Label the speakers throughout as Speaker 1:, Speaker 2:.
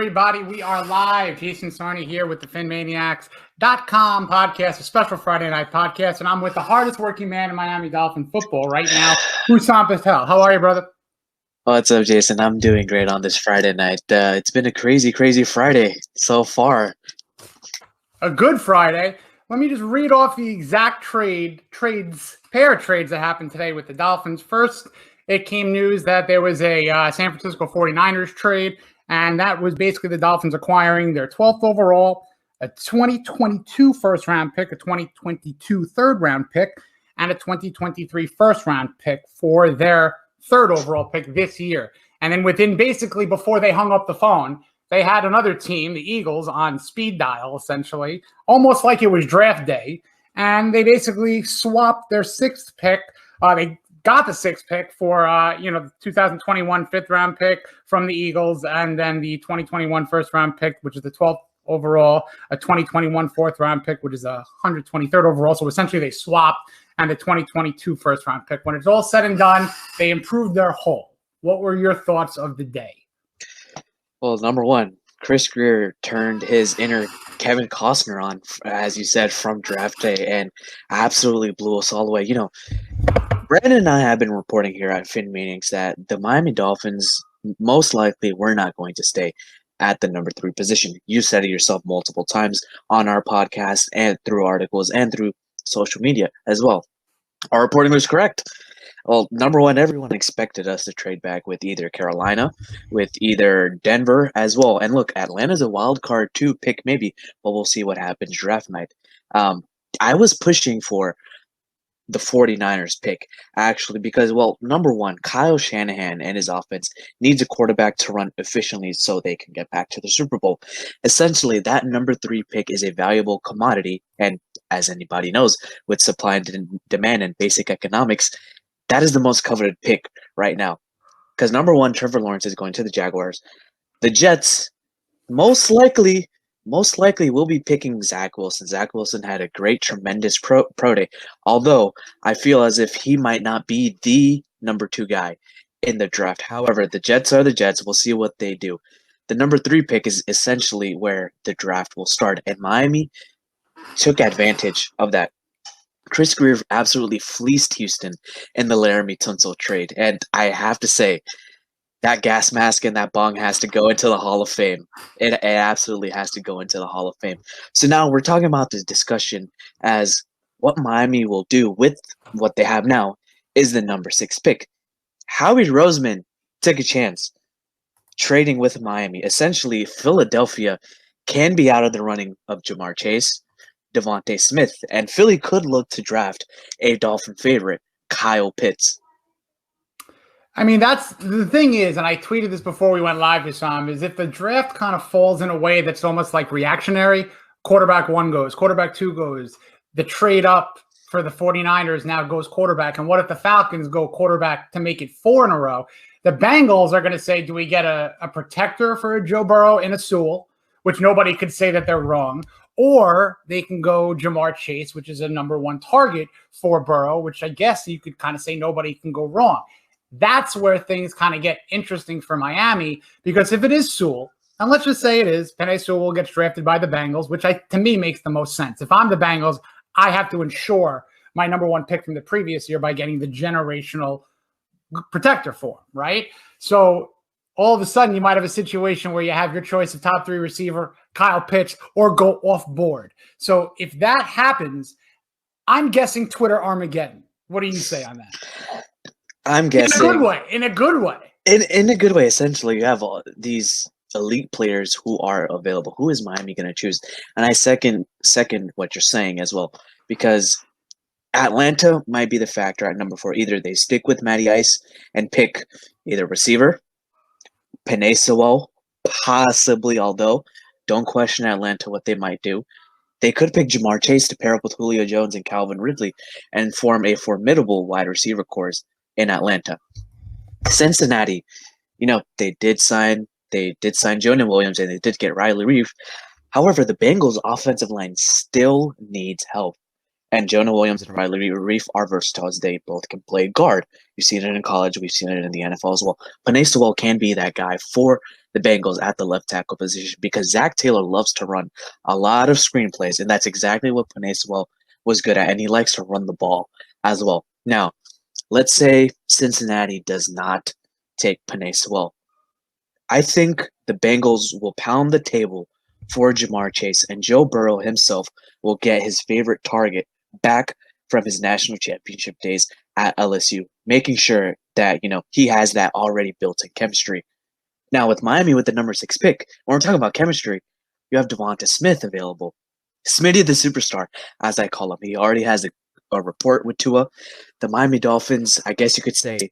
Speaker 1: everybody? We are live. Jason Sarney here with the PhinManiacs.com podcast, a special Friday night podcast, and I'm with the hardest working man in Miami Dolphin football right now, Hussam Patel. How are you, brother?
Speaker 2: What's up, Jason? I'm doing great on this Friday night. It's been a crazy Friday so far.
Speaker 1: A good Friday. Let me just read off the exact pair of trades that happened today with the Dolphins. First, it came news that there was a San Francisco 49ers trade, and that was basically the Dolphins acquiring their 12th overall, a 2022 first-round pick, a 2022 third-round pick, and a 2023 first-round pick for their third overall pick this year. And then before they hung up the phone, they had another team, the Eagles, on speed dial, essentially, almost like it was draft day. And they basically swapped their sixth pick. They got the sixth pick for, the 2021 fifth-round pick from the Eagles, and then the 2021 first-round pick, which is the 12th overall, a 2021 fourth-round pick, which is a 123rd overall. So essentially they swapped, and the 2022 first-round pick. When it's all said and done, they improved their haul. What were your thoughts of the day?
Speaker 2: Well, number one, Chris Greer turned his inner Kevin Costner on, as you said, from draft day and absolutely blew us all away. Brandon and I have been reporting here at PhinManiacs that the Miami Dolphins most likely were not going to stay at the number 3 position. You said it yourself multiple times on our podcast and through articles and through social media as well. Our reporting was correct. Well, number one, everyone expected us to trade back with either Carolina, with either Denver as well. And look, Atlanta's a wild card 2 pick maybe, but we'll see what happens draft night. I was pushing for the 49ers pick, actually, because, well, number one, Kyle Shanahan and his offense needs a quarterback to run efficiently so they can get back to the Super Bowl. Essentially, that number 3 pick is a valuable commodity, and as anybody knows, with supply and demand and basic economics, that is the most coveted pick right now. Because number one, Trevor Lawrence is going to the Jaguars. The Jets most likely will be picking Zach Wilson. Zach Wilson had a tremendous pro day, although I feel as if he might not be the number 2 guy in the draft. However, the Jets are the Jets. We'll see what they do. The number 3 pick is essentially where the draft will start, and Miami took advantage of that. Chris Greer absolutely fleeced Houston in the Laramie Tunsil trade, and I have to say, that gas mask and that bong has to go into the Hall of Fame. It absolutely has to go into the Hall of Fame. So now we're talking about this discussion as what Miami will do with what they have now is the number 6 pick. Howie Roseman took a chance trading with Miami. Essentially, Philadelphia can be out of the running of Ja'Marr Chase, Devontae Smith, and Philly could look to draft a Dolphin favorite, Kyle Pitts.
Speaker 1: I mean, that's the thing is, and I tweeted this before we went live with Sam, is if the draft kind of falls in a way that's almost like reactionary, quarterback 1 goes, quarterback 2 goes, the trade up for the 49ers now goes quarterback. And what if the Falcons go quarterback to make it 4 in a row? The Bengals are going to say, do we get a protector for Joe Burrow in a Sewell, which nobody could say that they're wrong, or they can go Ja'Marr Chase, which is a number 1 target for Burrow, which I guess you could kind of say nobody can go wrong. That's where things kind of get interesting for Miami, because if it is Sewell, and let's just say it is, Penei Sewell gets drafted by the Bengals, which to me makes the most sense. If I'm the Bengals, I have to ensure my number 1 pick from the previous year by getting the generational protector for him, right? So all of a sudden you might have a situation where you have your choice of top 3 receiver, Kyle Pitts, or go off board. So if that happens, I'm guessing Twitter Armageddon. What do you say on that?
Speaker 2: I'm guessing
Speaker 1: in a good way. In a
Speaker 2: good way, essentially, you have all these elite players who are available. Who is Miami going to choose? And I second what you're saying as well, because Atlanta might be the factor at number 4. Either they stick with Matty Ice and pick either receiver, Penei Sewell, possibly, although don't question Atlanta what they might do. They could pick Ja'Marr Chase to pair up with Julio Jones and Calvin Ridley and form a formidable wide receiver corps in Atlanta. Cincinnati, they did sign Jonah Williams and they did get Riley Reef. However, the Bengals' offensive line still needs help. And Jonah Williams and Riley Reef are versatile as they both can play guard. You've seen it in college. We've seen it in the NFL as well. Panay Sewell can be that guy for the Bengals at the left tackle position because Zach Taylor loves to run a lot of screenplays, and that's exactly what Panay Sewell was good at, and he likes to run the ball as well. Now, let's say Cincinnati does not take Panay Sewell. I think the Bengals will pound the table for Jamar Chase, and Joe Burrow himself will get his favorite target back from his national championship days at LSU, making sure that, he has that already built-in chemistry. Now, with Miami with the number 6 pick, when we're talking about chemistry, you have Devonta Smith available. Smitty the superstar, as I call him. He already has a report with Tua. The Miami Dolphins, I guess you could say,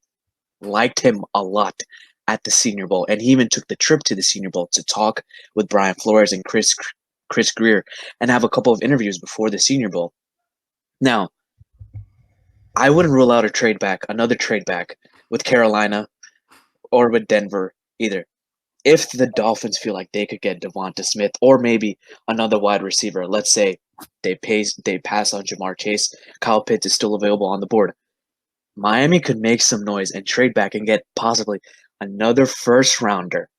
Speaker 2: liked him a lot at the Senior Bowl, and he even took the trip to the Senior Bowl to talk with Brian Flores and Chris Greer and have a couple of interviews before the Senior Bowl. Now, I wouldn't rule out another trade back with Carolina or with Denver either. If the Dolphins feel like they could get Devonta Smith or maybe another wide receiver, let's say they pass on Jamar Chase, Kyle Pitts is still available on the board. Miami could make some noise and trade back and get possibly another first rounder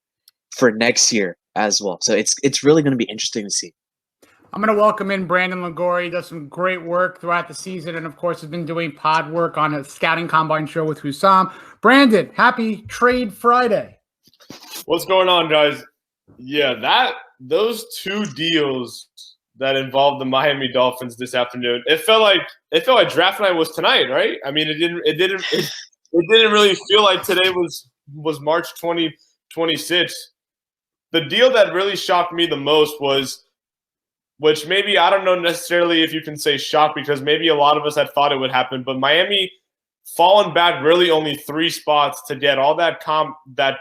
Speaker 2: for next year as well. So it's really going to be interesting to see.
Speaker 1: I'm going to welcome in Brandon Liguori. He does some great work throughout the season and, of course, has been doing pod work on a scouting combine show with Hussam. Brandon, happy Trade Friday.
Speaker 3: What's going on, guys? Yeah, those two deals that involved the Miami Dolphins this afternoon, it felt like draft night was tonight, right? I mean, it didn't really feel like today was March 2026. The deal that really shocked me the most was, which maybe I don't know necessarily if you can say shock because maybe a lot of us had thought it would happen, but Miami falling back really only 3 spots to get all that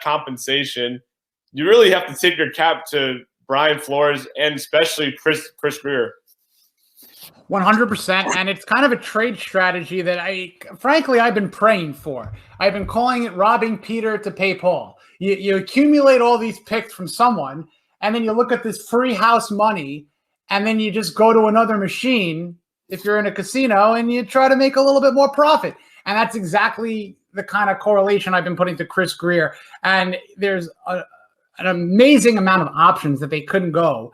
Speaker 3: compensation. You really have to tip your cap to Brian Flores and especially Chris Greer.
Speaker 1: 100%, and it's kind of a trade strategy that I've been praying for. I've been calling it robbing Peter to pay Paul. You accumulate all these picks from someone, and then you look at this free house money, and then you just go to another machine if you're in a casino and you try to make a little bit more profit. And that's exactly the kind of correlation I've been putting to Chris Greer. And there's an amazing amount of options that they couldn't go.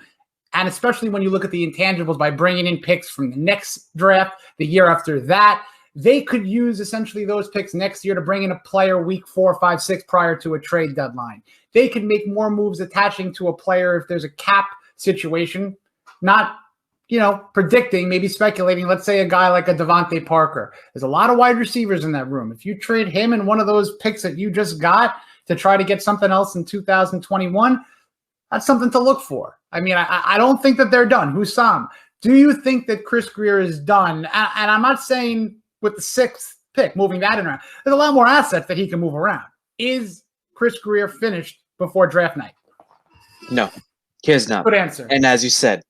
Speaker 1: And especially when you look at the intangibles by bringing in picks from the next draft, the year after that, they could use essentially those picks next year to bring in a player week 4, 5, 6 prior to a trade deadline. They could make more moves attaching to a player if there's a cap situation, not, predicting, maybe speculating. Let's say a guy like a Devontae Parker. There's a lot of wide receivers in that room. If you trade him and one of those picks that you just got to try to get something else in 2021, that's something to look for. I mean, I don't think that they're done. Hussam, do you think that Chris Greer is done? And I'm not saying with the 6th pick, moving that around. There's a lot more assets that he can move around. Is Chris Greer finished before draft night?
Speaker 2: No, he is not.
Speaker 1: Good answer.
Speaker 2: And as you said,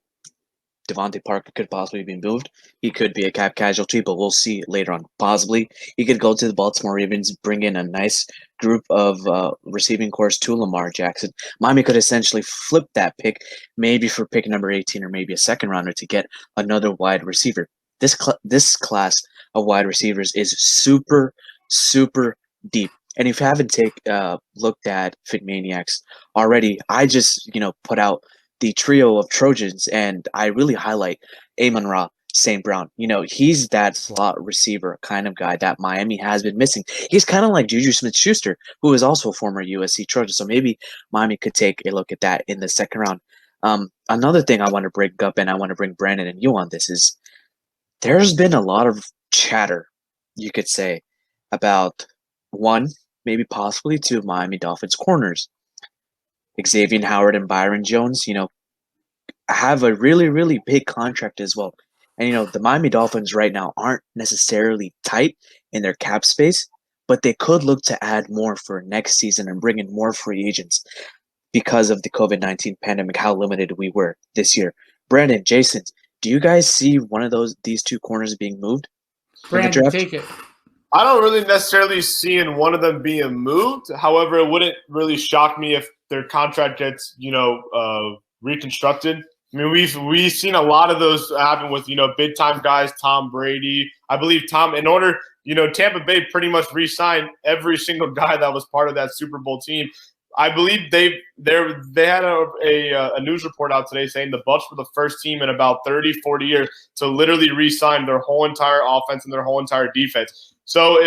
Speaker 2: Devontae Parker could possibly be moved. He could be a cap casualty, but we'll see later on. Possibly, he could go to the Baltimore Ravens, bring in a nice group of receiving corps to Lamar Jackson. Miami could essentially flip that pick, maybe for pick number 18 or maybe a second rounder to get another wide receiver. This class of wide receivers is super, super deep. And if you haven't looked at PhinManiacs already, I just put out the trio of Trojans, and I really highlight Amon-Ra St. Brown. He's that slot receiver kind of guy that Miami has been missing. He's kind of like Juju Smith-Schuster, who is also a former USC Trojan. So maybe Miami could take a look at that in the second round. Another thing I want to bring up, and I want to bring Brandon and you on this, is there's been a lot of chatter, you could say, about one, maybe possibly two Miami Dolphins corners. Xavier Howard and Byron Jones, have a really, really big contract as well. And, the Miami Dolphins right now aren't necessarily tight in their cap space, but they could look to add more for next season and bring in more free agents because of the COVID-19 pandemic, how limited we were this year. Brandon, Jason, do you guys see one of these two corners being moved?
Speaker 1: Brandon, take it.
Speaker 3: I don't really necessarily see in one of them being moved. However, it wouldn't really shock me if their contract gets, reconstructed I mean, we've seen a lot of those happen with, big time guys, Tom Brady. I believe Tampa Bay pretty much re-signed every single guy that was part of that Super Bowl team. I believe they had a news report out today saying the Bucs were the first team in about 30, 40 years to literally re-sign their whole entire offense and their whole entire defense. So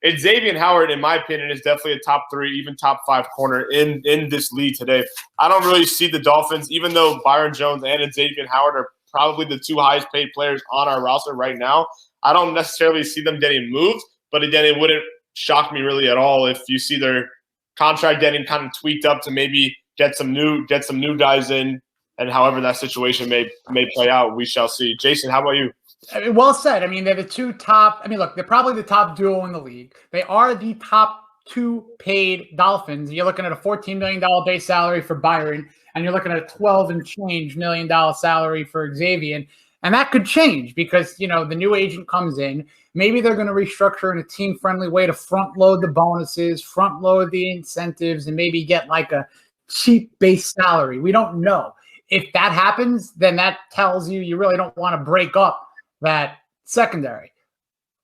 Speaker 3: Xavier Howard, in my opinion, is definitely a top 3, even top 5 corner in this league today. I don't really see the Dolphins, even though Byron Jones and Xavier Howard are probably the 2 highest paid players on our roster right now. I don't necessarily see them getting moved, but again, it wouldn't shock me really at all if you see their contract getting kind of tweaked up to maybe get some new guys in, and however that situation may play out, we shall see. Jason, how about you?
Speaker 1: I mean, well said. I mean, they're the 2 top. I mean, look, they're probably the top duo in the league. They are the top 2 paid Dolphins. You're looking at a $14 million base salary for Byron, and you're looking at a $12 and change million salary for Xavier. And that could change because, the new agent comes in. Maybe they're going to restructure in a team-friendly way to front-load the bonuses, front-load the incentives, and maybe get like a cheap base salary. We don't know. If that happens, then that tells you really don't want to break up that secondary.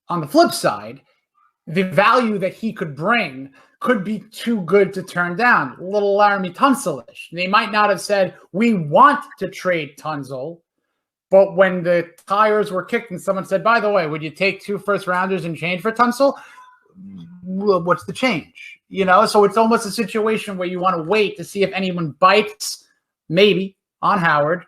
Speaker 1: On the flip side, the value that he could bring could be too good to turn down. A little Laramie Tunsil-ish. They might not have said, we want to trade Tunsil, but when the tires were kicked and someone said, by the way, would you take 2 first-rounders and change for Tunsil? Well, what's the change? So it's almost a situation where you want to wait to see if anyone bites, maybe, on Howard.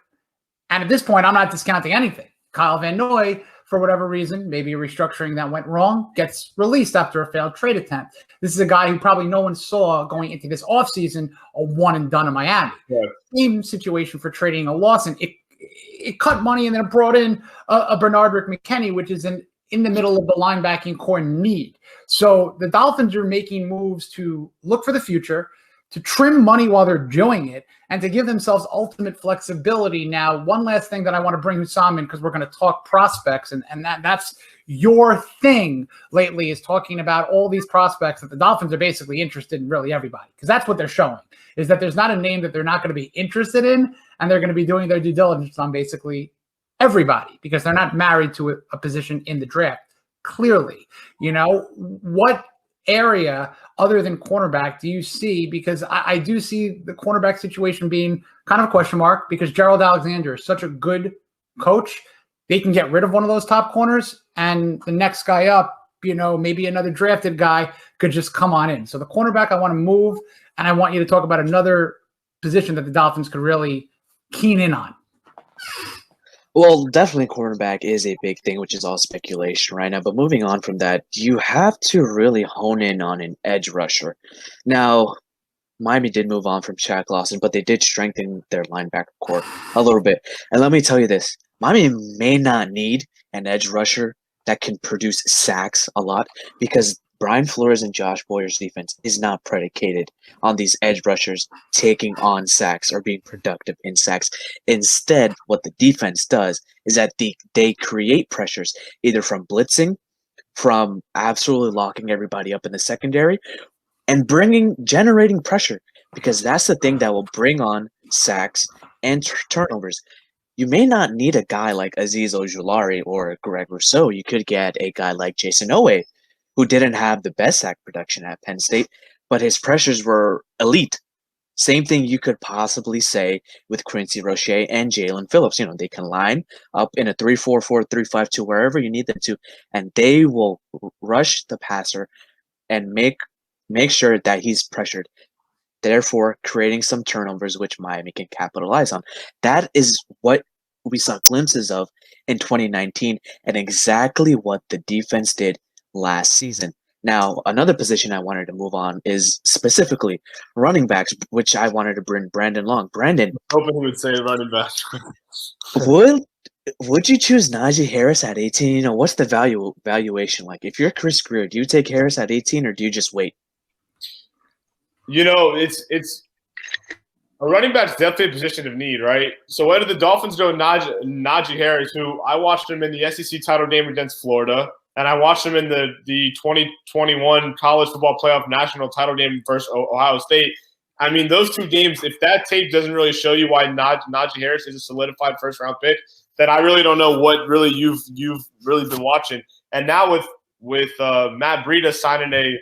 Speaker 1: And at this point, I'm not discounting anything. Kyle Van Noy, for whatever reason, maybe a restructuring that went wrong, gets released after a failed trade attempt. This is a guy who probably no one saw going into this offseason a one and done in Miami. Yeah. Same situation for trading a Lawson. It cut money and then it brought in a Bernard Rick McKinney, which is in the middle of the linebacking core need. So the Dolphins are making moves to look for the future, to trim money while they're doing it, and to give themselves ultimate flexibility. Now, one last thing that I want to bring Hussam in, because we're going to talk prospects, and that's your thing lately, is talking about all these prospects that the Dolphins are basically interested in really everybody, because that's what they're showing, is that there's not a name that they're not going to be interested in, and they're going to be doing their due diligence on basically everybody, because they're not married to a position in the draft. Clearly, what area other than cornerback do you see? Because I do see the cornerback situation being kind of a question mark, because Gerald Alexander is such a good coach. They can get rid of one of those top corners, and the next guy up, maybe another drafted guy could just come on in. So the cornerback I want to move, and I want you to talk about another position that the Dolphins could really keen in on.
Speaker 2: Well, definitely cornerback is a big thing, which is all speculation right now. But moving on from that, you have to really hone in on an edge rusher. Now, Miami did move on from Shaq Lawson, but they did strengthen their linebacker core a little bit. And let me tell you this, Miami may not need an edge rusher that can produce sacks a lot, because Brian Flores and Josh Boyer's defense is not predicated on these edge rushers taking on sacks or being productive in sacks. Instead, what the defense does is that they create pressures either from blitzing, from absolutely locking everybody up in the secondary, and generating pressure, because that's the thing that will bring on sacks and turnovers. You may not need a guy like Azeez Ojulari or Greg Rousseau. You could get a guy like Jason Owe, who didn't have the best sack production at Penn State, but his pressures were elite. Same thing you could possibly say with Quincy Roche and Jalen Phillips. They can line up in a 3-4-4, 3-5-2, wherever you need them to, and they will rush the passer and make sure that he's pressured, therefore creating some turnovers, which Miami can capitalize on. That is what we saw glimpses of in 2019, and exactly what the defense did last season. Now, another position I wanted to move on is specifically running backs, which I wanted to bring Brandon Long. Brandon,
Speaker 3: hoping he would say running back.
Speaker 2: would you choose Najee Harris at 18? What's the valuation like? If you're Chris Grier, do you take Harris at 18, or do you just wait?
Speaker 3: It's a running back's definitely a position of need, right? So where did the Dolphins go? Najee Harris, who I watched him in the SEC title game against Florida, and I watched him in the 2021 college football playoff national title game versus Ohio State. I mean, those two games, if that tape doesn't really show you why Najee Harris is a solidified first-round pick, then I really don't know what really you've really been watching. And now with Matt Breida signing a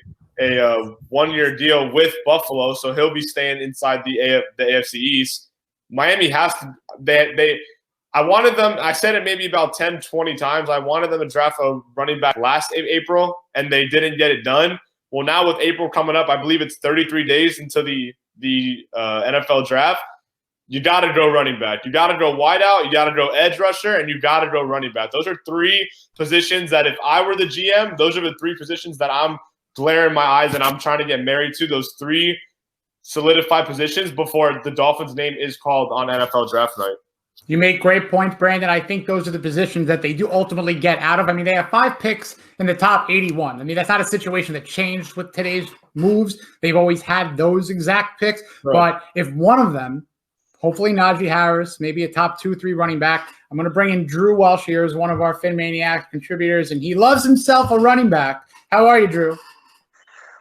Speaker 3: 1-year deal with Buffalo, so he'll be staying inside the AFC East. Miami has to I wanted them, I said it maybe about 10, 20 times. I wanted them to draft a running back last April, and they didn't get it done. Well, now with April coming up, I believe it's 33 days until the NFL draft. You got to go running back. You got to go wideout. You got to go edge rusher, and you got to go running back. Those are three positions that if I were the GM, those are the three positions that I'm glaring my eyes and I'm trying to get married to. Those three solidified positions before the Dolphins' name is called on NFL draft night.
Speaker 1: You make great points, Brandon. I think those are the positions that they do ultimately get out of. I mean, they have 5 picks in the top 81. I mean, that's not a situation that changed with today's moves. They've always had those exact picks. Right. But if one of them, hopefully Najee Harris, maybe a top 2-3 running back, I'm going to bring in Drew Welch here as one of our PhinManiacs contributors, and he loves himself a running back. How are you, Drew?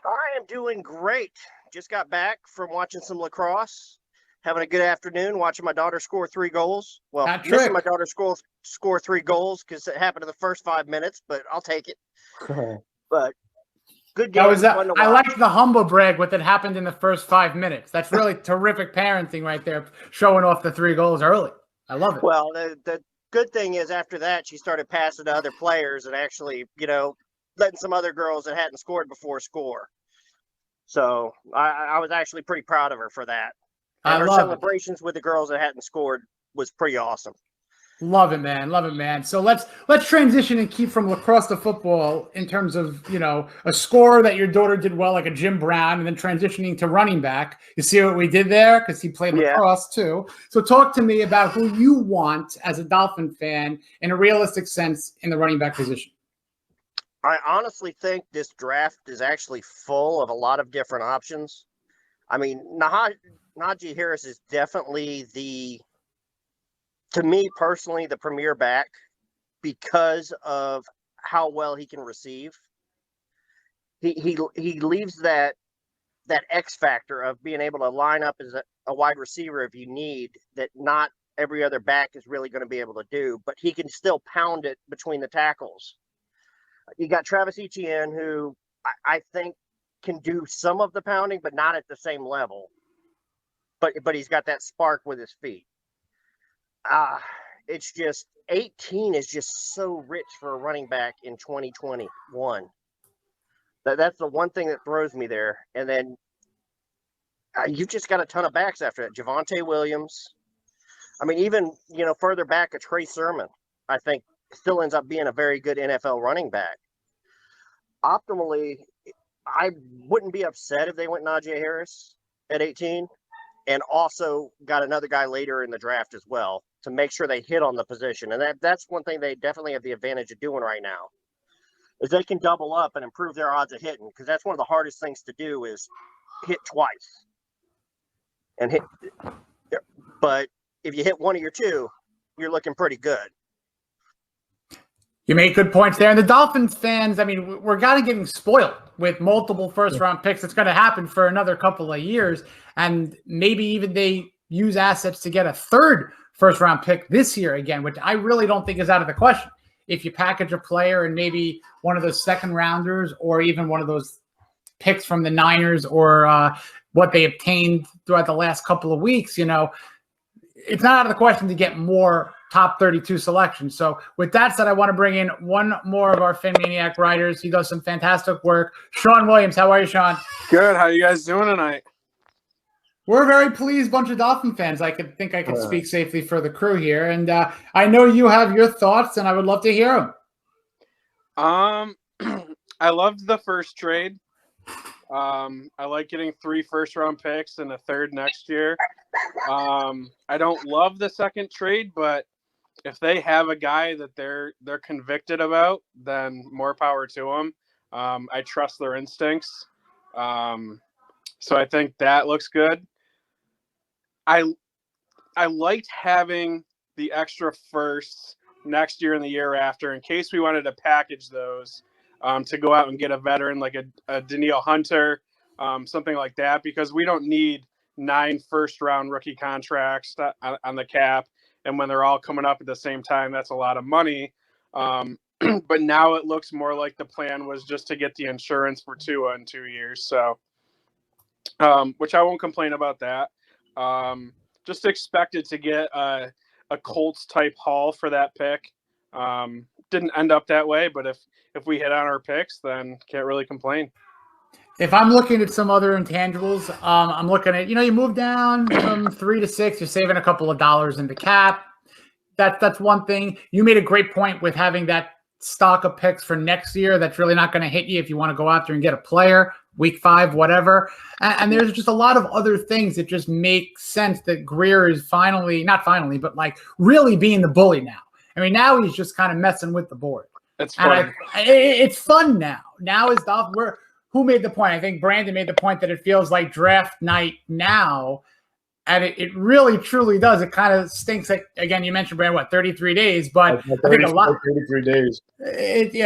Speaker 4: I am doing great. Just got back from watching some lacrosse. Having a good afternoon, watching my daughter score 3 goals. Well, missing my daughter score 3 goals because it happened in the first 5 minutes, but I'll take it. But good game.
Speaker 1: I like the humble brag what that happened in the first 5 minutes. That's really terrific parenting right there, showing off the 3 goals early. I love it.
Speaker 4: Well, the good thing is after that, she started passing to other players and actually, letting some other girls that hadn't scored before score. So I was actually pretty proud of her for that. And her celebrations with the girls that hadn't scored was pretty awesome.
Speaker 1: Love it, man. Love it, man. So let's transition and keep from lacrosse to football in terms of, a score that your daughter did well, like a Jim Brown, and then transitioning to running back. You see what we did there? Because he played lacrosse too. So talk to me about who you want as a Dolphin fan in a realistic sense in the running back position.
Speaker 4: I honestly think this draft is actually full of a lot of different options. I mean, Najee Harris is definitely to me personally, the premier back because of how well he can receive. He leaves that X factor of being able to line up as a wide receiver if you need, that not every other back is really going to be able to do, but he can still pound it between the tackles. You got Travis Etienne, who I think can do some of the pounding, but not at the same level. But he's got that spark with his feet. It's just 18 is just so rich for a running back in 2021. That's the one thing that throws me there. And then you've just got a ton of backs after that. Javonte Williams. I mean, even further back, a Trey Sermon, I think, still ends up being a very good NFL running back. Optimally, I wouldn't be upset if they went Najee Harris at 18 and also got another guy later in the draft as well to make sure they hit on the position. And that's one thing they definitely have the advantage of doing right now is they can double up and improve their odds of hitting, because that's one of the hardest things to do is hit twice and hit. But if you hit one of your two, you're looking pretty good.
Speaker 1: You made good points there. And the Dolphins fans, I mean, we're kind of getting spoiled with multiple first-round picks. It's going to happen for another couple of years. And maybe even they use assets to get a third first-round pick this year again, which I really don't think is out of the question. If you package a player and maybe one of those second-rounders or even one of those picks from the Niners or what they obtained throughout the last couple of weeks, it's not out of the question to get more top 32 selections. So with that said, I want to bring in one more of our PhinManiac writers. He does some fantastic work. Shawn Williams. How are you, Shawn?
Speaker 5: Good. How you guys doing tonight?
Speaker 1: We're a very pleased bunch of Dolphin fans. I could speak safely for the crew here. And I know you have your thoughts, and I would love to hear them.
Speaker 5: I loved the first trade. I like getting 3 first-round picks and a third next year. I don't love the second trade, but if they have a guy that they're convicted about, then more power to them. I trust their instincts. So I think that looks good. I liked having the extra firsts next year and the year after in case we wanted to package those to go out and get a veteran like a Danielle Hunter, something like that, because we don't need 9 first-round rookie contracts on the cap, and when they're all coming up at the same time, that's a lot of money. But now it looks more like the plan was just to get the insurance for Tua in 2 years. So, which I won't complain about that. Just expected to get a Colts type haul for that pick. Didn't end up that way, but if we hit on our picks, then can't really complain.
Speaker 1: If I'm looking at some other intangibles, I'm looking at, you move down from 3 to 6, you're saving a couple of dollars in the cap. That's one thing. You made a great point with having that stock of picks for next year. That's really not going to hit you if you want to go out there and get a player, week 5, whatever. And there's just a lot of other things that just make sense that Grier is not finally, but like really being the bully now. I mean, now he's just kind of messing with the board.
Speaker 5: It's fun.
Speaker 1: It's fun now. Now is who made the point? I think Brandon made the point that it feels like draft night now. And it really, truly does. It kind of stinks. Like, again, you mentioned, Brandon, 33 days? But I think a lot.
Speaker 3: 33 days.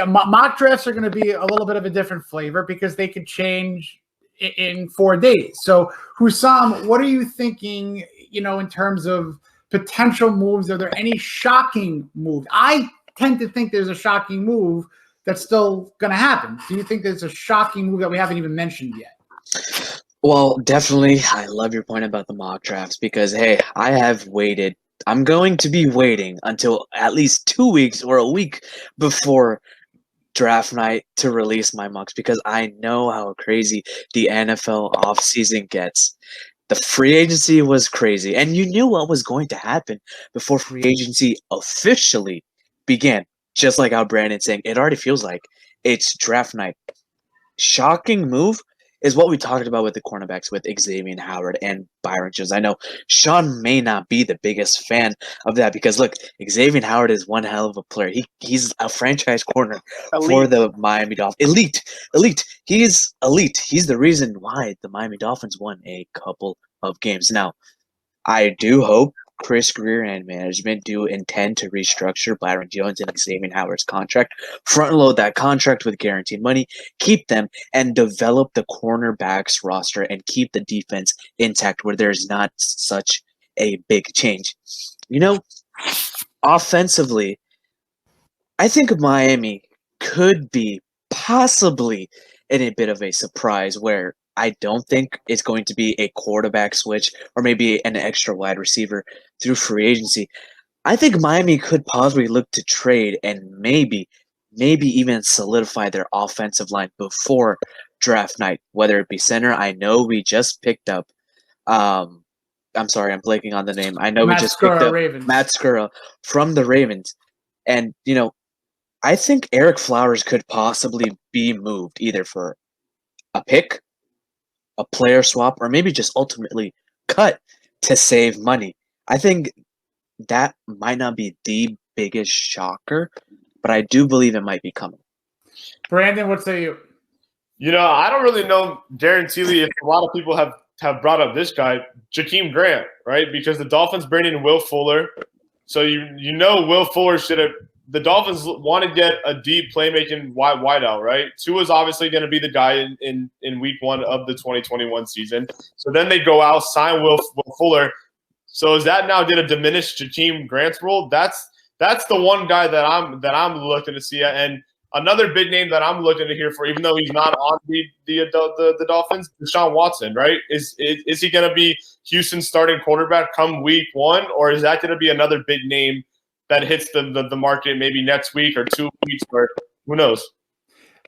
Speaker 1: Mock drafts are going to be a little bit of a different flavor because they could change in 4 days. So, Hussam, what are you thinking, in terms of potential moves? Are there any shocking moves? I tend to think there's a shocking move that's still going to happen. Do you think there's a shocking move that we haven't even mentioned yet?
Speaker 2: Well, definitely. I love your point about the mock drafts because, hey, I have waited. I'm going to be waiting until at least 2 weeks or a week before draft night to release my mocks because I know how crazy the NFL offseason gets. The free agency was crazy, and you knew what was going to happen before free agency officially began. Just like how Brandon's saying, it already feels like it's draft night. Shocking move is what we talked about with the cornerbacks with Xavier Howard and Byron Jones. I know Shawn may not be the biggest fan of that because, look, Xavier Howard is one hell of a player. He's a franchise corner for the Miami Dolphins. Elite. He's elite. He's the reason why the Miami Dolphins won a couple of games. Now, I do hope Chris Grier and management do intend to restructure Byron Jones and Xavier Howard's contract, front load that contract with guaranteed money, keep them, and develop the cornerbacks roster and keep the defense intact where there's not such a big change. Offensively, I think Miami could be possibly in a bit of a surprise where I don't think it's going to be a quarterback switch or maybe an extra wide receiver through free agency. I think Miami could possibly look to trade and maybe even solidify their offensive line before draft night, whether it be center. I know we just picked up I'm sorry, I'm blanking on the name. I know we just picked up
Speaker 1: Ravens.
Speaker 2: Matt Skura from the Ravens. And, I think Eric Flowers could possibly be moved either for a pick, a player swap, or maybe just ultimately cut to save money. I think that might not be the biggest shocker, but I do believe it might be coming.
Speaker 1: Brandon, what say you?
Speaker 3: I don't really know guaranteedly if a lot of people have brought up this guy, Jakeem Grant, right? Because the Dolphins bring in Will Fuller. So Will Fuller should have – the Dolphins want to get a deep playmaking wideout, right? Tua's obviously going to be the guy in week 1 of the 2021 season. So then they go out, sign Will Fuller. So is that now going to diminish Jakeem Grant's role? That's the one guy that I'm looking to see. And another big name that I'm looking to hear for, even though he's not on the Dolphins, Desean Watson, right? Is he going to be Houston's starting quarterback come week 1, or is that going to be another big name that hits the market maybe next week or 2 weeks, or who knows?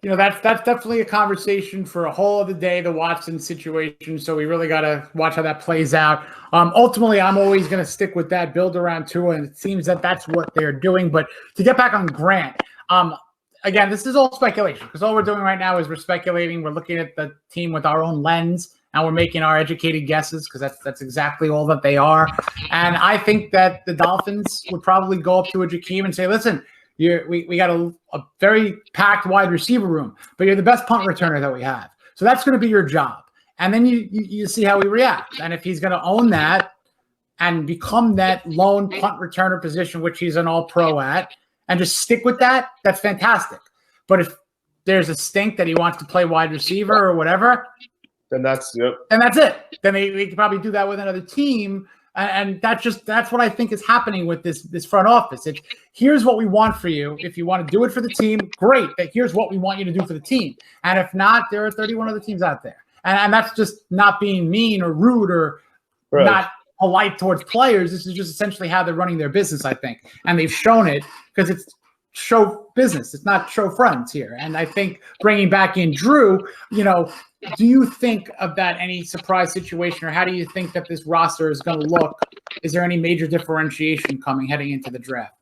Speaker 1: That's definitely a conversation for a whole other day, the Watson situation. So we really got to watch how that plays out. Ultimately, I'm always going to stick with that, build around Tua, and it seems that that's what they're doing. But to get back on Grant, again, this is all speculation because all we're doing right now is we're speculating. We're looking at the team with our own lens. And we're making our educated guesses because that's exactly all that they are. And I think that the Dolphins would probably go up to a Jakeem and say, listen, we got a very packed wide receiver room, but you're the best punt returner that we have. So that's going to be your job. And then you see how he reacts. And if he's going to own that and become that lone punt returner position, which he's an all-pro at, and just stick with that, that's fantastic. But if there's a stink that he wants to play wide receiver or whatever,
Speaker 3: Then that's it.
Speaker 1: Then they could probably do that with another team. And that's what I think is happening with this front office. It's here's what we want for you. If you want to do it for the team, great. But here's what we want you to do for the team. And if not, there are 31 other teams out there. And that's just not being mean or rude or not polite towards players. This is just essentially how they're running their business, I think. And they've shown it because it's show business. It's not show friends here. And I think bringing back in Drew, do you think of that any surprise situation, or how do you think that this roster is going to look? Is there any major differentiation coming heading into the draft?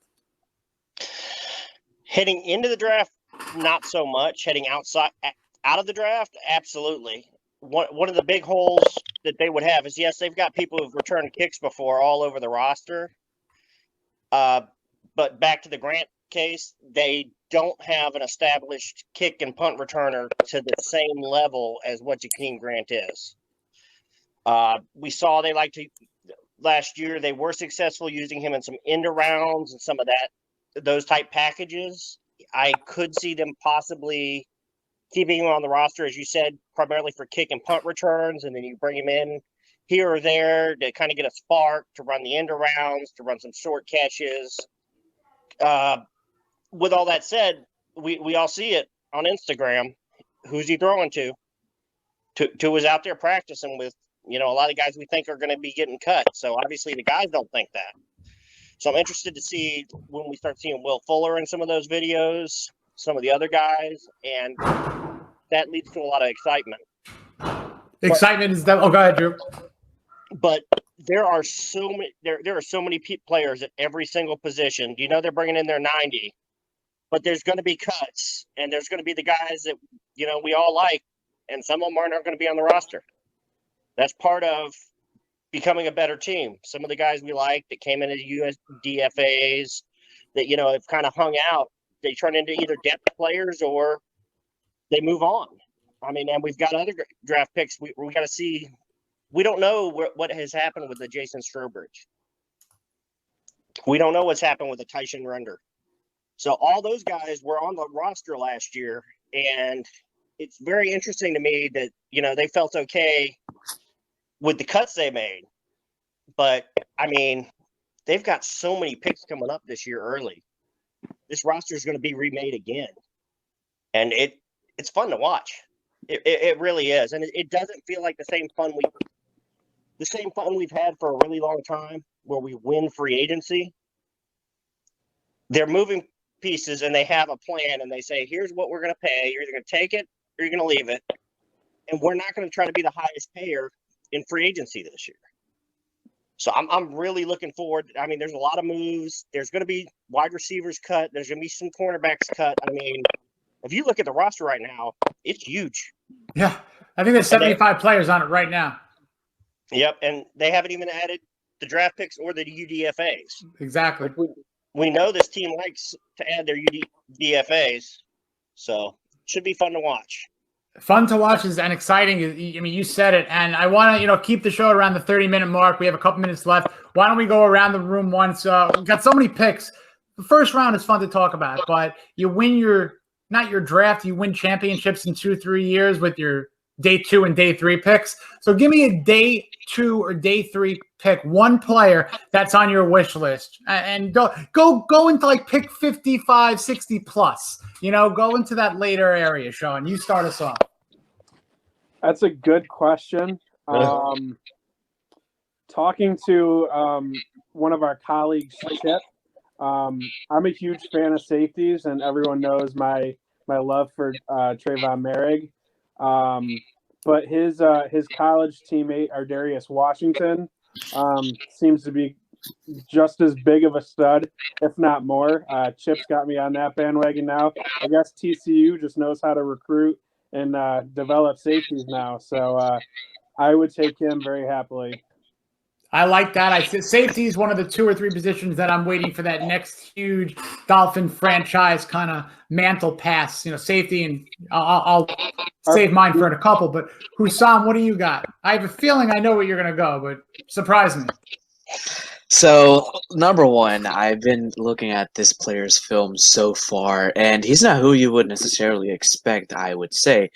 Speaker 4: Heading into the draft, not so much. Heading out of the draft, absolutely. One of the big holes that they would have is, yes, they've got people who've returned kicks before all over the roster. But back to the Grant case, they don't have an established kick and punt returner to the same level as what Jakeem Grant is. We saw they like to last year. They were successful using him in some end arounds and some of those type packages. I could see them possibly keeping him on the roster, as you said, primarily for kick and punt returns, and then you bring him in here or there to kind of get a spark, to run the end arounds, to run some short catches. With all that said, we all see it on Instagram. Who's he throwing to? To is out there practicing with, a lot of guys we think are going to be getting cut. So obviously the guys don't think that. So I'm interested to see when we start seeing Will Fuller in some of those videos, some of the other guys, and that leads to a lot of excitement.
Speaker 1: Excitement is that. Oh, go ahead, Drew.
Speaker 4: But there are so many. There are so many players at every single position. They're bringing in their 90, but there's going to be cuts, and there's going to be the guys that we all like, and some of them aren't going to be on the roster. That's part of becoming a better team. Some of the guys we like that came into USDFAs that have kind of hung out, they turn into either depth players or they move on. I mean, and we've got other draft picks. We got to see. We don't know what has happened with the Jason Strobridge. We don't know what's happened with the Tyson Render. So all those guys were on the roster last year, and it's very interesting to me that they felt okay with the cuts they made. But I mean, they've got so many picks coming up this year early. This roster is going to be remade again, and it's fun to watch. It really is, and it doesn't feel like the same fun we've had for a really long time, where we win free agency. They're moving pieces, and they have a plan, and they say, "Here's what we're going to pay. You're either going to take it or you're going to leave it, and we're not going to try to be the highest payer in free agency this year." So I'm really looking forward. I mean, there's a lot of moves. There's going to be wide receivers cut. There's going to be some cornerbacks cut. I mean, if you look at the roster right now, it's huge.
Speaker 1: Yeah, I think there's 75 players on it right now.
Speaker 4: Yep, and they haven't even added the draft picks or the UDFAs.
Speaker 1: Exactly.
Speaker 4: We know this team likes to add their UDFAs, so it should be fun to watch.
Speaker 1: Fun to watch and exciting. I mean, you said it, and I want to, keep the show around the 30-minute mark. We have a couple minutes left. Why don't we go around the room once? We've got so many picks. The first round is fun to talk about, but you win not your draft, you win championships in 2-3 years with your day 2 and day 3 picks. So give me a day 2 or day 3 pick, one player that's on your wish list, and go into like pick 55, 60 plus. Go into that later area, Shawn. You start us off.
Speaker 5: That's a good question. Talking to one of our colleagues, Chip, I'm a huge fan of safeties, and everyone knows my love for Trayvon Merrick. But his college teammate, Ardarius Washington, seems to be just as big of a stud, if not more. Chip's got me on that bandwagon now. I guess TCU just knows how to recruit and develop safeties now. So I would take him very happily.
Speaker 1: I like that. Safety is one of the 2 or 3 positions that I'm waiting for that next huge Dolphin franchise kind of mantle pass. Safety, and I'll save mine for a couple. But Hussam, what do you got? I have a feeling I know where you're going to go, but surprise me.
Speaker 2: So, number one, I've been looking at this player's film so far, and he's not who you would necessarily expect, I would say.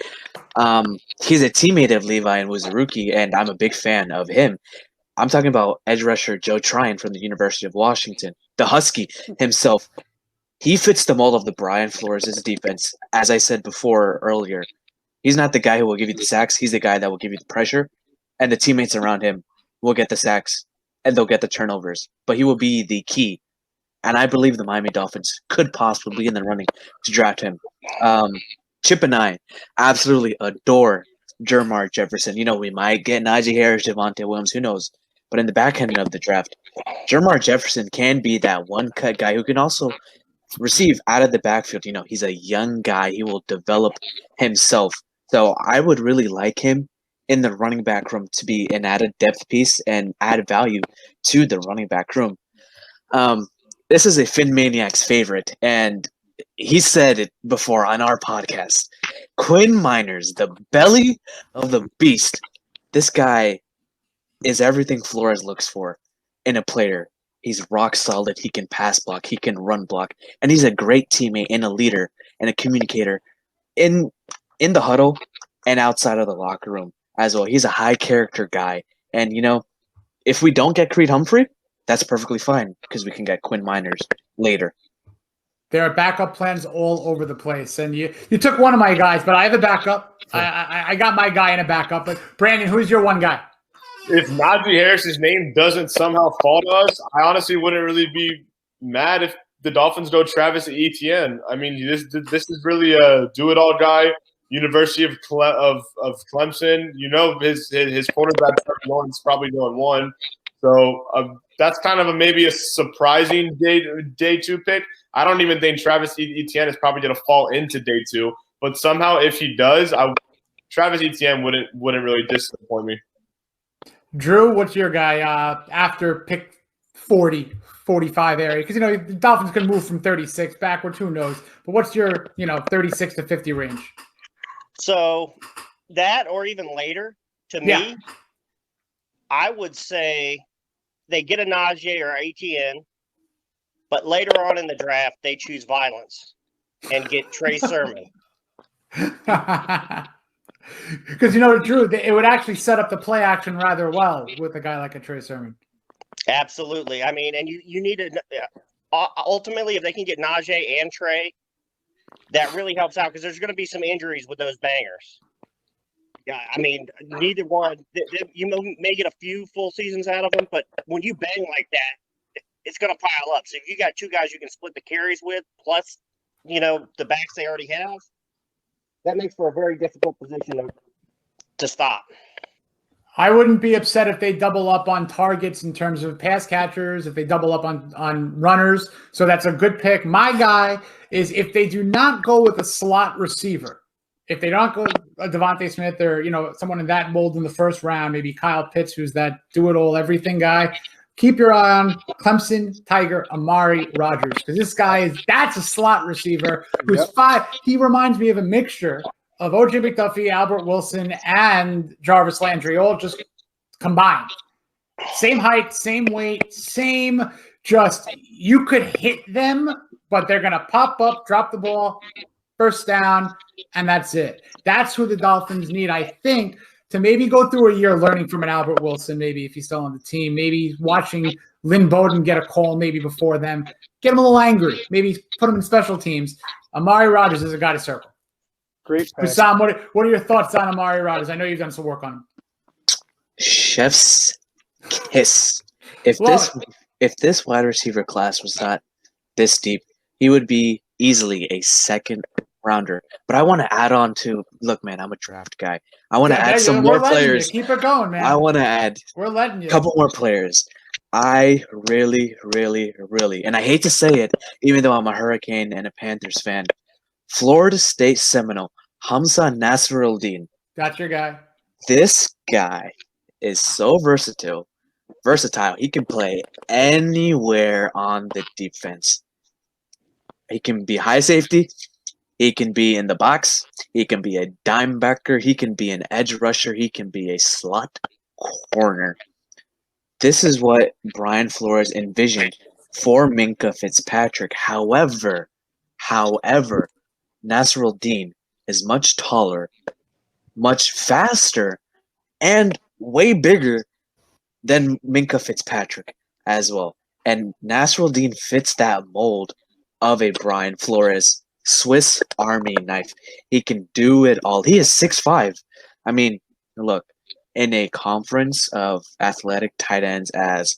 Speaker 2: He's a teammate of Levi and was a rookie, and I'm a big fan of him. I'm talking about edge rusher Joe Tryon from the University of Washington, the Husky himself. He fits the mold of the Brian Flores' defense. As I said before earlier, he's not the guy who will give you the sacks. He's the guy that will give you the pressure, and the teammates around him will get the sacks, and they'll get the turnovers. But he will be the key, and I believe the Miami Dolphins could possibly be in the running to draft him. Chip and I absolutely adore Jermar Jefferson. You know, we might get Najee Harris, Javonte Williams, who knows? But in the back end of the draft, Jermar Jefferson can be that one-cut guy who can also receive out of the backfield. You know, he's a young guy. He will develop himself. So I would really like him in the running back room to be an added depth piece and add value to the running back room. This is a PhinManiacs favorite, and he said it before on our podcast. Quinn Miners, the belly of the beast. This guy is everything Flores looks for in a player. He's rock solid. He can pass block. He can run block. And he's a great teammate and a leader and a communicator in the huddle and outside of the locker room as well. He's a high character guy. And, you know, if we don't get Creed Humphrey, that's perfectly fine because we can get Quinn Miners later.
Speaker 1: There are backup plans all over the place. And you took one of my guys, but I have a backup. Sure. I got my guy in a backup. But, Brandon, who's your one guy?
Speaker 3: If Najee Harris's name doesn't somehow fall to us, I honestly wouldn't really be mad if the Dolphins go Travis Etienne. I mean, this is really a do-it-all guy. University of Clemson. You know, his quarterback Lawrence probably going one. So that's kind of maybe a surprising day two pick. I don't even think Travis Etienne is probably going to fall into day two. But somehow, if he does, Travis Etienne wouldn't really disappoint me.
Speaker 1: Drew, what's your guy after pick 40, 45 area? Because, you know, the Dolphins can move from 36 backwards, who knows? But what's your, 36 to 50 range?
Speaker 4: So that or even later, to me, I would say they get a Najee or Etienne, but later on in the draft, they choose violence and get Trey Sermon.
Speaker 1: Because, Drew, it would actually set up the play action rather well with a guy like a Trey Sermon.
Speaker 4: Absolutely. I mean, and you need to ultimately, if they can get Najee and Trey, that really helps out because there's going to be some injuries with those bangers. Yeah, I mean, neither one. You may get a few full seasons out of them, but when you bang like that, it's going to pile up. So if you got two guys you can split the carries with, plus, the backs they already have, that makes for a very difficult position to stop.
Speaker 1: I wouldn't be upset if they double up on targets in terms of pass catchers, if they double up on runners. So that's a good pick. My guy is if they do not go with a slot receiver, if they don't go Devontae Smith or, someone in that mold in the first round, maybe Kyle Pitts, who's that do-it-all everything guy, keep your eye on Clemson Tiger Amari Rodgers because this guy that's a slot receiver who's five. He reminds me of a mixture of O.J. McDuffie, Albert Wilson, and Jarvis Landry, all just combined. Same height, same weight, same just you could hit them, but they're going to pop up, drop the ball, first down, and that's it. That's who the Dolphins need, I think, to maybe go through a year learning from an Albert Wilson, maybe if he's still on the team, maybe watching Lynn Bowden get a call maybe before them, get him a little angry, maybe put him in special teams. Amari Rodgers is a guy to circle.
Speaker 5: Great pick.
Speaker 1: Hussam, what are your thoughts on Amari Rodgers? I know you've done some work on him.
Speaker 2: Chef's kiss. If this wide receiver class was not this deep, he would be easily a second rounder. But I want to add on to look, man, I'm a draft guy. I want to add some more players.
Speaker 1: Keep it going, man.
Speaker 2: I want to add
Speaker 1: a
Speaker 2: couple more players. I really, really, really, and I hate to say it, even though I'm a Hurricane and a Panthers fan, Florida State Seminole, Hamza Nasruddin.
Speaker 1: That's your guy.
Speaker 2: This guy is so versatile. He can play anywhere on the defense. He can be high safety. He can be in the box. He can be a dime backer. He can be an edge rusher. He can be a slot corner. This is what Brian Flores envisioned for Minkah Fitzpatrick. However, Nasruddin is much taller, much faster, and way bigger than Minkah Fitzpatrick as well. And Nasruddin fits that mold of a Brian Flores Swiss Army knife. He can do it all. He is 6'5". I mean, look, in a conference of athletic tight ends as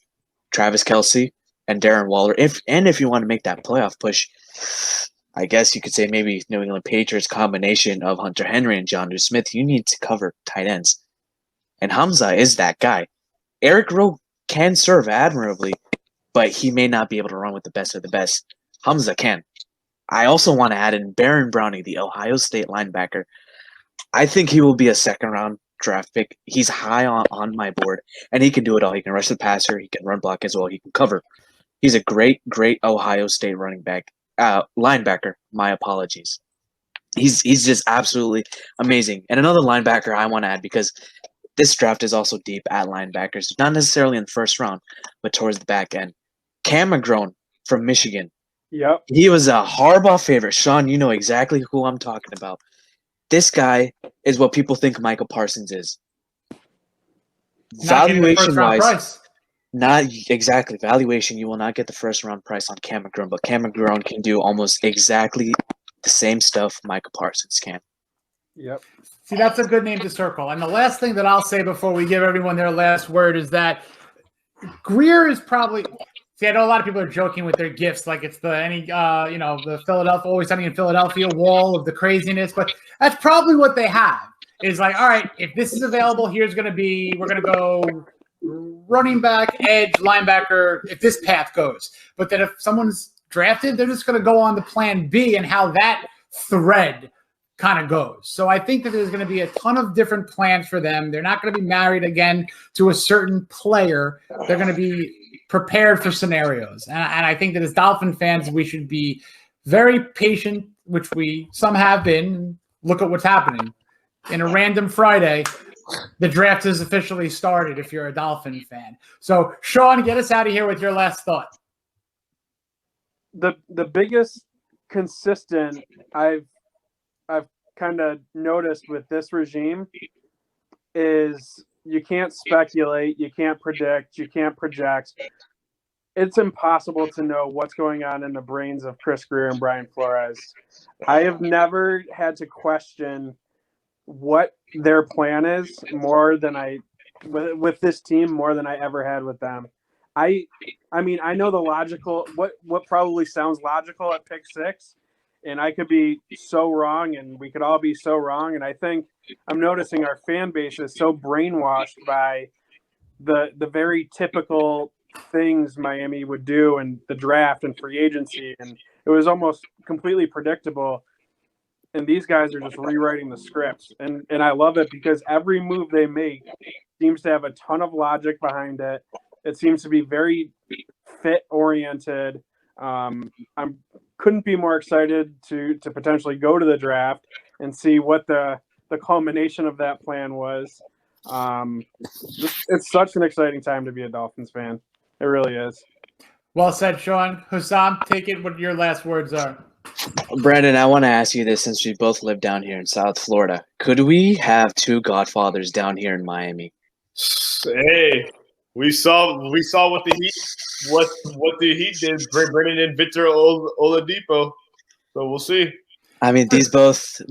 Speaker 2: Travis Kelce and Darren Waller, if you want to make that playoff push, I guess you could say maybe New England Patriots combination of Hunter Henry and Jonnu Smith, you need to cover tight ends. And Hamza is that guy. Eric Rowe can serve admirably, but he may not be able to run with the best of the best. Hamza can. I also want to add in Baron Browning, the Ohio State linebacker. I think he will be a second-round draft pick. He's high on my board, and he can do it all. He can rush the passer. He can run block as well. He can cover. He's a great Ohio State linebacker. My apologies. He's just absolutely amazing. And another linebacker I want to add, because this draft is also deep at linebackers, not necessarily in the first round, but towards the back end. Cam McGrone from Michigan.
Speaker 5: Yep.
Speaker 2: He was a Harbaugh favorite. Sean, you know exactly who I'm talking about. This guy is what people think Micah Parsons is. Valuation-wise, not exactly. Valuation, you will not get the first-round price on Cam McGrone, but Cam McGrone can do almost exactly the same stuff Micah Parsons can.
Speaker 5: Yep.
Speaker 1: See, that's a good name to circle. And the last thing that I'll say before we give everyone their last word is that Greer is probably – see, I know a lot of people are joking with their gifts, like it's the Philadelphia, always sunny in Philadelphia wall of the craziness, but that's probably what they have. Is like, all right, if this is available, we're going to go running back, edge, linebacker, if this path goes. But then if someone's drafted, they're just going to go on to plan B and how that thread kind of goes. So I think that there's going to be a ton of different plans for them. They're not going to be married again to a certain player. They're going to be prepared for scenarios. And I think that as Dolphin fans, we should be very patient, which some have been. Look at what's happening. In a random Friday, the draft has officially started if you're a Dolphin fan. So, Sean, get us out of here with your last thought.
Speaker 5: The biggest consistent I've kind of noticed with this regime is you can't speculate, you can't predict, you can't project. It's impossible to know what's going on in the brains of Chris Grier and Brian Flores. I have never had to question what their plan is with this team more than I ever had with them. I mean, I know the logical, what probably sounds logical at pick 6, and I could be so wrong, and we could all be so wrong. And I think I'm noticing our fan base is so brainwashed by the very typical things Miami would do in the draft and free agency, and it was almost completely predictable. And these guys are just rewriting the scripts, and I love it because every move they make seems to have a ton of logic behind it. It seems to be very fit oriented. Couldn't be more excited to potentially go to the draft and see what the culmination of that plan was. It's such an exciting time to be a Dolphins fan. It really is.
Speaker 1: Well said, Sean. Hussam, take it what your last words are.
Speaker 2: Brandon, I want to ask you this since we both live down here in South Florida. Could we have two Godfathers down here in Miami?
Speaker 3: Hey, we saw what the Heat did, bringing in Victor Oladipo. So we'll see.
Speaker 2: I mean, these both,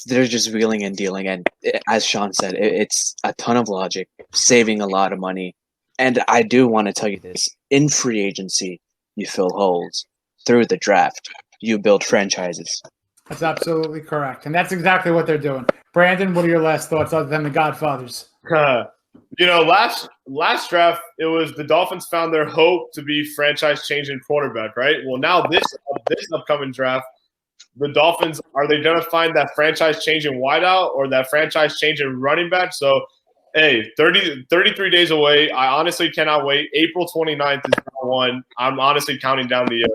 Speaker 2: they're just wheeling and dealing, and as Sean said, it's a ton of logic, saving a lot of money. And I do want to tell you this: in free agency, you fill holes. Through the draft, you build franchises.
Speaker 1: That's absolutely correct, and that's exactly what they're doing. Brandon, what are your last thoughts other than the Godfathers?
Speaker 3: Last draft, it was the Dolphins found their hope to be franchise-changing quarterback, right? Well, now this upcoming draft, the Dolphins, are they going to find that franchise-changing wideout or that franchise-changing running back? So, hey, 33 days away. I honestly cannot wait. April 29th is one. I'm honestly counting down the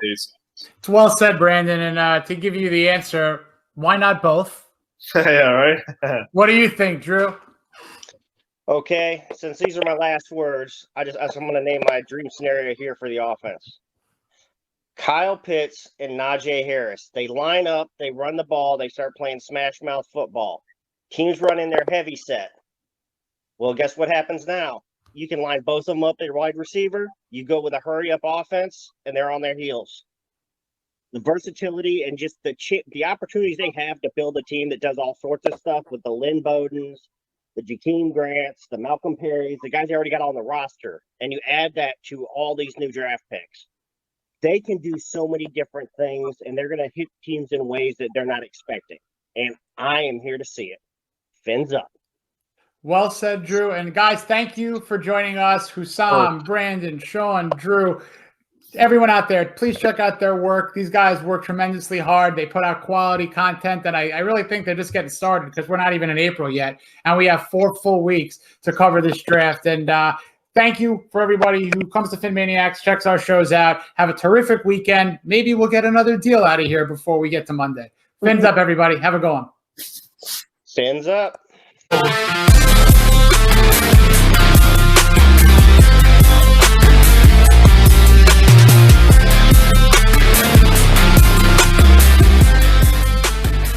Speaker 3: days.
Speaker 1: It's well said, Brandon. And to give you the answer, why not both?
Speaker 3: Yeah, right?
Speaker 1: What do you think, Drew?
Speaker 4: Okay, since these are my last words, I'm going to name my dream scenario here for the offense. Kyle Pitts and Najee Harris. They line up, they run the ball, they start playing smash mouth football. Teams running their heavy set. Well, guess what happens now? You can line both of them up at wide receiver. You go with a hurry up offense, and they're on their heels. The versatility and just the opportunities they have to build a team that does all sorts of stuff with the Lynn Bowdens, the Jakeem Grants, the Malcolm Perrys, the guys they already got on the roster, and you add that to all these new draft picks. They can do so many different things, and they're going to hit teams in ways that they're not expecting. And I am here to see it. Fins up.
Speaker 1: Well said, Drew. And guys, thank you for joining us. Hussam, Brandon, Shawn, Drew, everyone out there, please check out their work. These guys work tremendously hard. They put out quality content, and I really think they're just getting started because we're not even in April yet, and we have 4 full weeks to cover this draft. And thank you for everybody who comes to PhinManiacs, checks our shows out. Have a terrific weekend. Maybe we'll get another deal out of here before we get to Monday. Fins up, everybody. Have a good one.
Speaker 4: Fins up.